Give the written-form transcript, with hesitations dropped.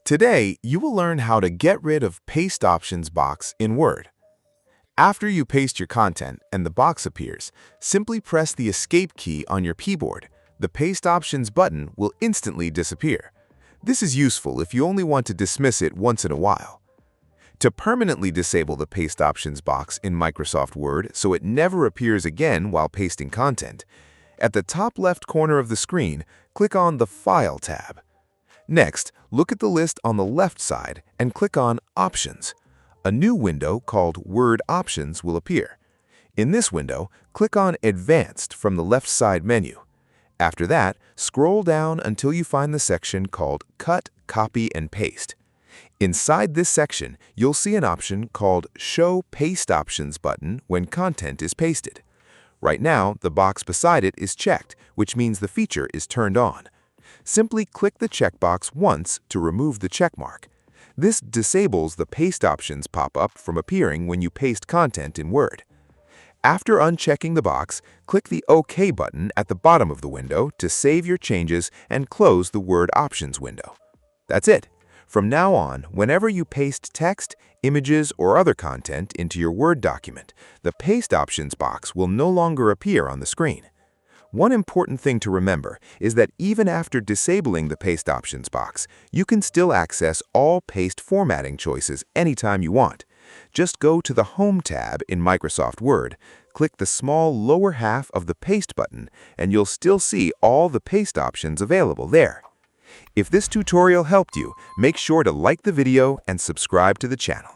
Today, you will learn how to get rid of Paste Options box in Word. After you paste your content and the box appears, simply press the Escape key on your keyboard. The Paste Options button will instantly disappear. This is useful if you only want to dismiss it once in a while. To permanently disable the Paste Options box in Microsoft Word so it never appears again while pasting content, at the top left corner of the screen, click on the File tab. Next, look at the list on the left side and click on Options. A new window called Word Options will appear. In this window, click on Advanced from the left side menu. After that, scroll down until you find the section called Cut, Copy, and Paste. Inside this section, you'll see an option called Show Paste Options button when content is pasted. Right now, the box beside it is checked, which means the feature is turned on. Simply click the checkbox once to remove the checkmark. This disables the Paste Options pop-up from appearing when you paste content in Word. After unchecking the box, click the OK button at the bottom of the window to save your changes and close the Word Options window. That's it. From now on, whenever you paste text, images, or other content into your Word document, the Paste Options box will no longer appear on the screen. One important thing to remember is that even after disabling the Paste Options box, you can still access all paste formatting choices anytime you want. Just go to the Home tab in Microsoft Word, click the small lower half of the Paste button, and you'll still see all the paste options available there. If this tutorial helped you, make sure to like the video and subscribe to the channel.